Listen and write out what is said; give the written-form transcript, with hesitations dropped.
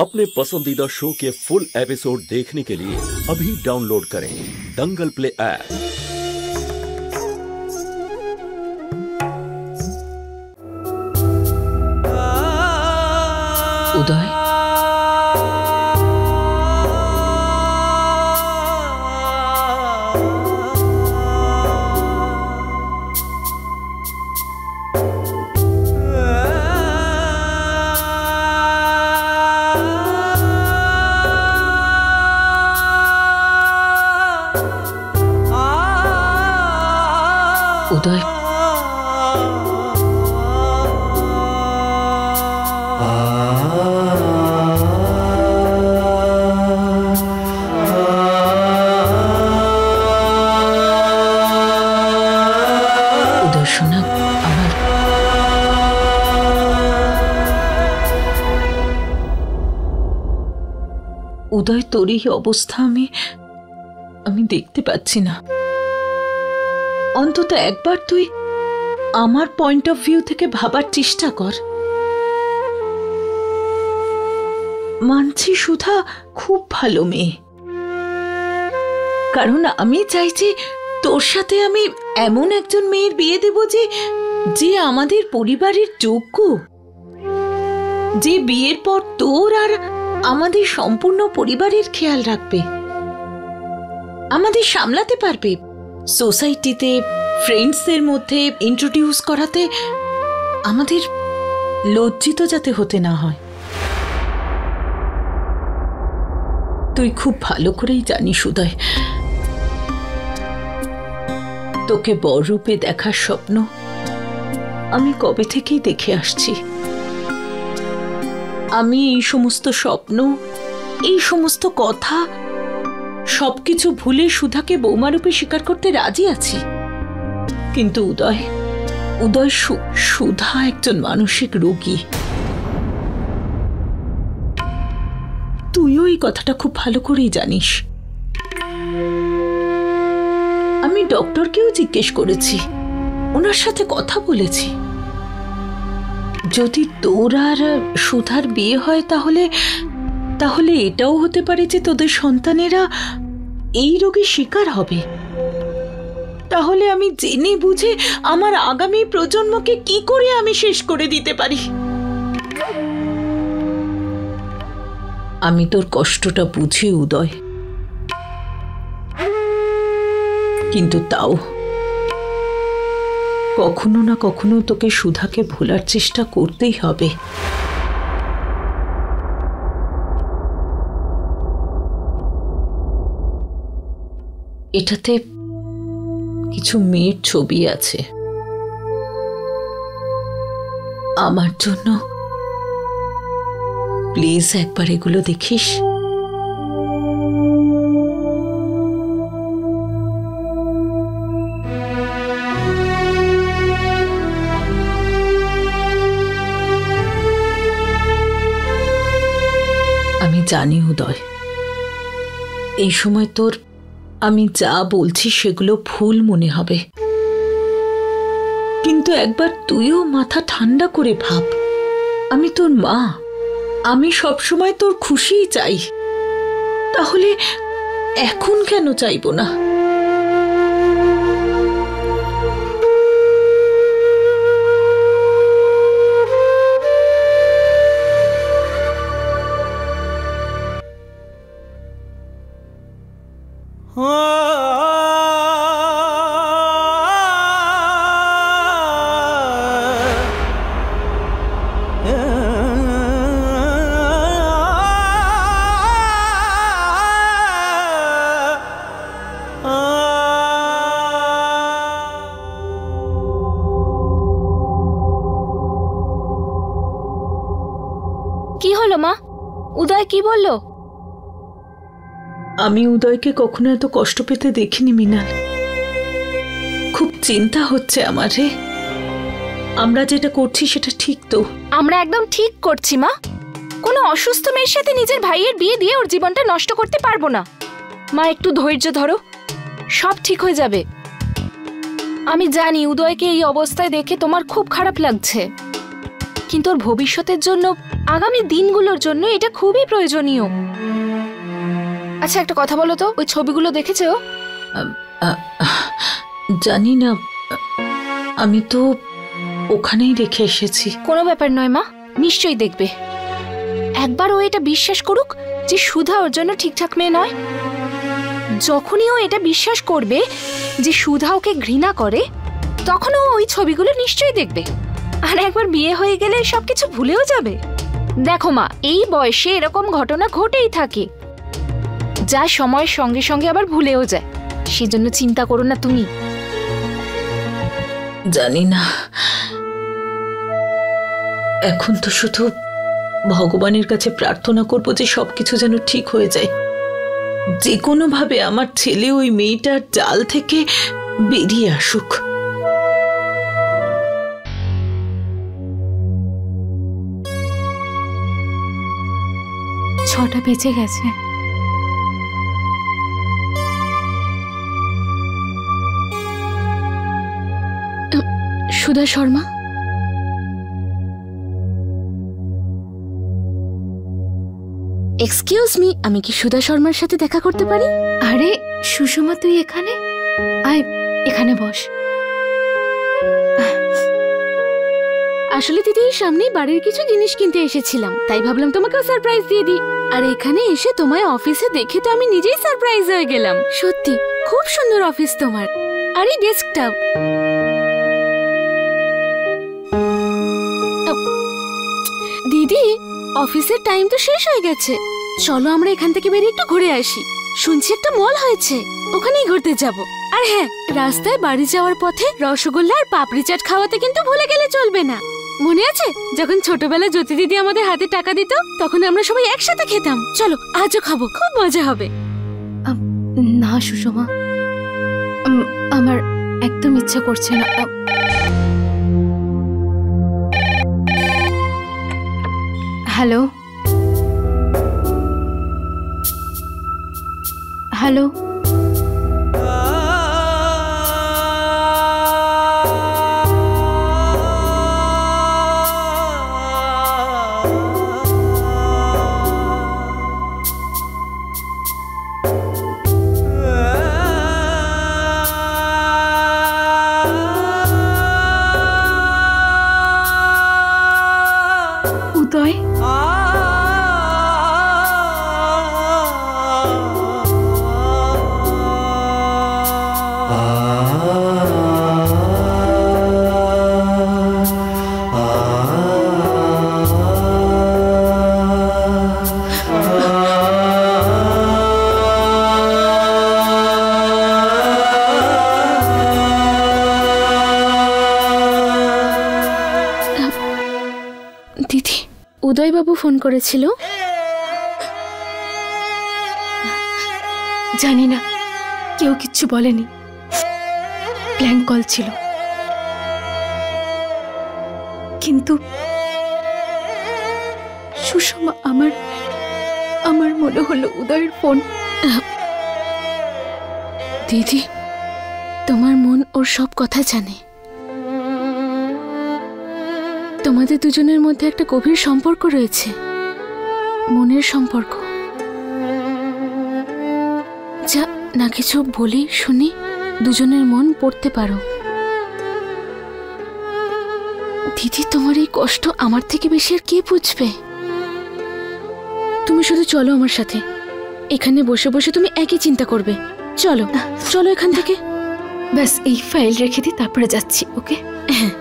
अपने पसंदीदा शो के फुल एपिसोड देखने के लिए अभी डाउनलोड करें दंगल प्ले ऐप। उदय, उदय, उदय शোনা আমার উদয়, তোর এই অবস্থা আমি দেখতে পাচ্ছি না। অন্তত একবার তুই আমার পয়েন্ট অফ ভিউ থেকে ভাবার চেষ্টা কর। মানছি সুধা খুব ভালো মেয়ে, কারণ আমি চাইছি তোর সাথে আমি এমন একজন মেয়ের বিয়ে দেব যে আমাদের পরিবারের যোগ্য, যে বিয়ের পর তোর আর আমাদের সম্পূর্ণ পরিবারের খেয়াল রাখবে, আমাদের সামলাতে পারবে। সোসাইটিতে ফ্রেন্ডসদের মধ্যে ইন্ট্রোডিউস করাতে আমাদের লজ্জিত যাতে হতে না হয়। তুই খুব ভালো করেই জানিস উদয়, তোকে বড় রূপে দেখার স্বপ্ন আমি কবে থেকেই দেখে আসছি। আমি এই সমস্ত স্বপ্ন, এই সমস্ত কথা সবকিছু ভুলে সুধাকে বৌমারূপে স্বীকার করতে রাজি আছি। কিন্তু উদয় সুধা একজন মানসিক রোগী। তুইও এই কথাটা খুব ভালো করেই জানিস। আমি ডক্টরকেও জিজ্ঞেস করেছি, ওনার সাথে কথা বলেছি। যদি তোর আর সুধার বিয়ে হয় তাহলে এটাও হতে পারে যে তোদের সন্তানেরা এই রোগের শিকার হবে। তাহলে আমি জেনে বুঝে আমার আগামী প্রজন্মকে কি করে আমি শেষ করে দিতে পারি? আমি তোর কষ্টটা বুঝি উদয়, কিন্তু তাও কখনো না কখনো তোকে সুধাকে ভোলার চেষ্টা করতেই হবে। এটাতে কিছু মেয়ের ছবি আছে। আমার জন্য প্লিজ একবার এগুলো দেখিস। আমি জানি উদয়, এই সময় তোর আমি যা বলছি সেগুলো ভুল মনে হবে, কিন্তু একবার তুইও মাথা ঠান্ডা করে ভাব। আমি তোর মা, আমি সবসময় তোর খুশিই চাই, তাহলে এখন কেন চাইবো না? কি হলো মা? উদয় কি বললো? আমি উদয়কে কখনো এত কষ্ট পেতে দেখিনি মৃণাল। খুব চিন্তা হচ্ছে আমার রে। আমরা যেটা করছি সেটা ঠিক তো? আমরা একদম ঠিক করছি মা। কোনো অসুস্থ মেয়ের সাথে নিজের ভাইয়ের বিয়ে দিয়ে ওর জীবনটা নষ্ট করতে পারবো না। মা একটু ধৈর্য ধরো, সব ঠিক হয়ে যাবে। আমি জানি উদয়কে এই অবস্থায় দেখে তোমার খুব খারাপ লাগছে, কিন্তু ওর ভবিষ্যতের জন্য, আগামী দিনগুলোর জন্য এটা খুবই প্রয়োজনীয়। আচ্ছা একটা কথা বলো তো, ওই ছবিগুলো দেখেছে ও? জানি না, আমি তো ওখানেই রেখে এসেছি। কোনো ব্যাপার নয় মা, নিশ্চয়ই দেখবে। একবার ও এটা বিশ্বাস করুক যে সুধা ওর জন্য ঠিকঠাক মেয়ে নয়। যখনই ও এটা বিশ্বাস করবে যে সুধা ওকে ঘৃণা করে, তখন ও ওই ছবিগুলো নিশ্চয়ই দেখবে। আর একবার বিয়ে হয়ে গেলে সবকিছু ভুলেও যাবে। দেখো মা, এই বয়সে এরকম ঘটনা ঘটেই থাকে, যা সময়ের সঙ্গে সঙ্গে আবার ভুলেও যায়। সেজন্য চিন্তা করো না তুমি। জানি না, এখন তো শুধু ভগবানের কাছে প্রার্থনা করব যে সবকিছু যেন ঠিক হয়ে যায়। যে কোনো ভাবে আমার ছেলে ওই মেয়েটার জাল থেকে বেরিয়ে আসুক। ছটা বেজে গেছে। সুধা শর্মা, এক্সকিউজ মি, আমি কি সুধা শর্মার সাথে দেখা করতে পারি? আরে সুষমা, তুই এখানে আয়, এখানে বস। আসলে দিদি, এই সামনেই বাড়ির কিছু জিনিস কিনতে এসেছিলাম, তাই ভাবলাম তোমাকে সারপ্রাইজ দিয়ে দিই। আর এখানে এসে তোমায় অফিসে দেখে তো আমি নিজেই সারপ্রাইজ হয়ে গেলাম। সত্যি খুব সুন্দর অফিস তোমার। আর এই ডেস্কটপ, দিদি অফিসের টাইম তো শেষ হয়ে গেছে, চলো আমরা এখান থেকে বেরিয়ে একটু ঘুরে আসি। শুনছি একটা মল হয়েছে, ওখানেই ঘুরতে যাব। আর হ্যাঁ, রাস্তায় বাড়ি যাওয়ার পথে রসগোল্লা আর পাপড়ি চাট খাওয়াতে কিন্তু ভুলে গেলে চলবে না। মনে আছে যখন ছোটবেলায় জ্যোতি দিদি আমাদের হাতে টাকা দিত, তখন আমরা সবাই একসাথে খেতাম। চলো আজও খাবো, খুব মজা হবে। না সুষমা, আমার একদম ইচ্ছা করছে না। হ্যালো হ্যালো, উদয়, দিদি, উদয়বাবু ফোন করেছিল। জানি না, কেউ কিচ্ছু বলেনি, ব্ল্যাঙ্ক কল ছিল। কিন্তু সুষমা, আমার মনে হলো উদয়ের ফোন। দিদি, তোমার মন ওর সব কথা জানে। তোমাদের দুজনের মধ্যে একটা গভীর সম্পর্ক রয়েছে, মনের সম্পর্ক। যা না কিছু বলি শুনি, দুজনের মন পড়তে পারো। দিদি, তোমার এই কষ্ট আমার থেকে বেশি আর কে বুঝবে? তুমি শুধু চলো আমার সাথে, এখানে বসে বসে তুমি একই চিন্তা করবে। চলো চলো এখান থেকে। ব্যাস এই ফাইল রেখে দিই, তারপরে যাচ্ছি। ওকে? হ্যাঁ।